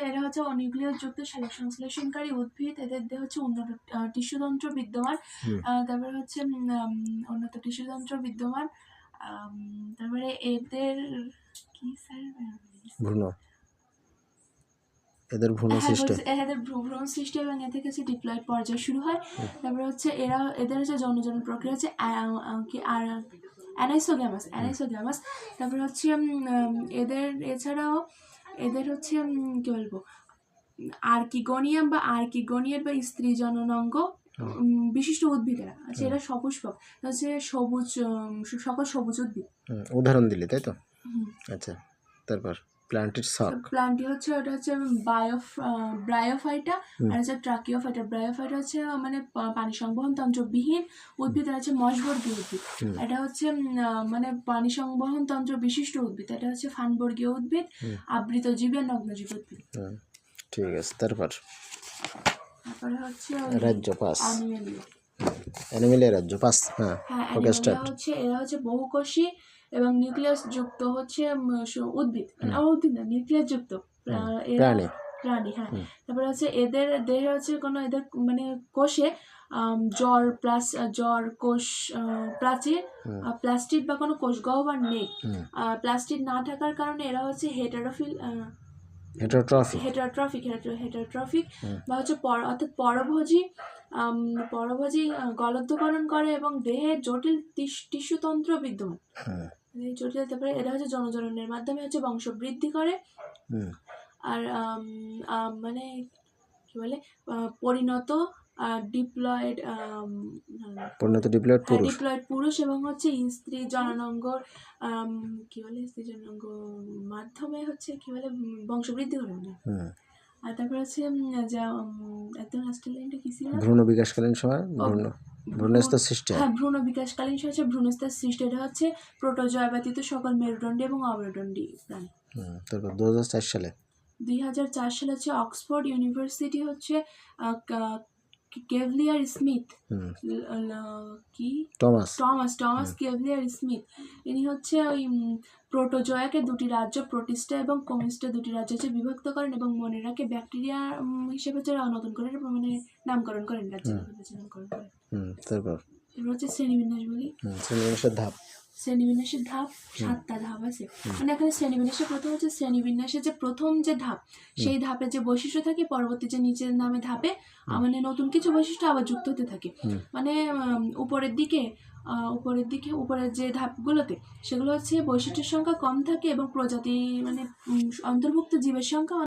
এরা হচ্ছে অনিউক্লিয়াস যুক্ত সংশ্লেষণকারী উদ্ভিদ। এদের দেহে হচ্ছে উন্নত টিস্যুতন্ত্র বিদ্যমান। তারপরে হচ্ছে উন্নত টিস্যুতন্ত্র বিদ্যমান। তারপরে এদের কি স্যার ভ্রূণ, এদের ভ্রূণ সৃষ্টি, এদের ভ্রূণ সৃষ্টি এবং এ থেকে হচ্ছে ডিপ্লয়েড পর্যায় শুরু হয়। তারপরে হচ্ছে এদের হচ্ছে জনন প্রক্রিয়া হচ্ছে অ্যানাইসোগ্যামাস। তারপরে হচ্ছে এছাড়াও এদের হচ্ছে কি বলবো, আর্কিগোনিয়াম বা আর্কিগোনিয়েট বা স্ত্রী জননাঙ্গ বিশিষ্ট উদ্ভিদেরা আছে। এরা সপুষ্পক, হচ্ছে সবুজ, সকল সবুজ উদ্ভিদ। উদাহরণ দিলে তাই তো। আচ্ছা, তারপর প্ল্যান্টের সক, প্ল্যান্টটি হচ্ছে ওটা হচ্ছে ব্রায়োফাইটা আর হচ্ছে ট্রাকিওফাইটা। ব্রায়োফাইটা হচ্ছে মানে পানি সংবহন তন্ত্রবিহীন উদ্ভিদ, আর হচ্ছে মশবর্গীয় উদ্ভিদ। এটা হচ্ছে মানে পানি সংবহন তন্ত্র বিশিষ্ট উদ্ভিদ। এটা হচ্ছে ফানবর্গীয় উদ্ভিদ, আবৃতজীবী আর নগ্নজীবী উদ্ভিদ। ঠিক আছে। তারপরে হচ্ছে রাজ্য 5, অ্যানিমেলিয়া রাজ্য 5। ওকে, স্টার্ট। এরা হচ্ছে বহুকোষী এবং নিউক্লিয়াস যুক্ত হচ্ছে উদ্ভিদ, উদ্ভিদ না, নিউক্লিয়াস যুক্ত প্রাণী। তারপরে হচ্ছে এদের দেহে হচ্ছে কোনো এদের মানে কোষে জ্বর কোষ প্রাচীর, প্লাস্টিড বা কোনো কোষ গহ্বর নেই। প্লাস্টিড না থাকার কারণে এরা হচ্ছে হেটারোট্রফিক বা হচ্ছে অর্থাৎ পরভোজী গলদ্যকরণ করে এবং দেহে জটিল টিস্যুতন্ত্র বিদ্যমান। তারপরে এরা হচ্ছে জনজননের মাধ্যমে হচ্ছে বংশবৃদ্ধি করে। আর মানে কি বলে, পরিণত ডিপ্লয়েড পুরুষ এবং হচ্ছে স্ত্রী জননাঙ্গর কি বলে, স্ত্রী জননাঙ্গ মাধ্যমে হচ্ছে কি বলে বংশবৃদ্ধি করে। আর তারপরে হচ্ছে একদম লাস্টের লাইনটা কি ছিল, ভ্রূণ বিকাশকালীন সময় ভ্রূণস্তর সৃষ্টি। ভ্রূণ বিকাশকালীন সময় হচ্ছে ভ্রূণস্তর সৃষ্টি। এটা হচ্ছে প্রোটোজোয়া ব্যতীত সকল মেরুদণ্ডী এবং অমেরুদণ্ডী প্রাণী। তারপর 2004 সালে হচ্ছে অক্সফোর্ড ইউনিভার্সিটি হচ্ছে কেভলিয়ার স্মিথ, টমাস কেভলিয়ার স্মিথ, ইনি হচ্ছে ওই প্রোটোজোয়াকে দুটি রাজ্য, প্রোটিস্টা এবং কমিস্টা দুটি রাজ্য হচ্ছে বিভক্ত করেন এবং মনেরাকে ব্যাকটেরিয়া হিসেবে হচ্ছে নতুন করে মানে নামকরণ করেন, নামকরণ করেন। তারপর হচ্ছে শ্রেণীবিন্যাস বলি। শ্রেণীবিন্যাসের ধাপ 7টা ধাপ আছে। মানে এখানে শ্রেণীবিন্যাসের প্রথম হচ্ছে শ্রেণীবিন্যাসের যে প্রথম যে ধাপ, সেই ধাপে যে বৈশিষ্ট্য থাকে পরবর্তী যে নিচের নামে ধাপে মানে নতুন কিছু বৈশিষ্ট্য আবার যুক্ত হতে থাকে। মানে উপরের যে ধাপগুলোতে সেগুলো হচ্ছে বৈশিষ্ট্যের সংখ্যা কম থাকে এবং প্রজাতি মানে অন্তর্ভুক্ত জীবের সংখ্যা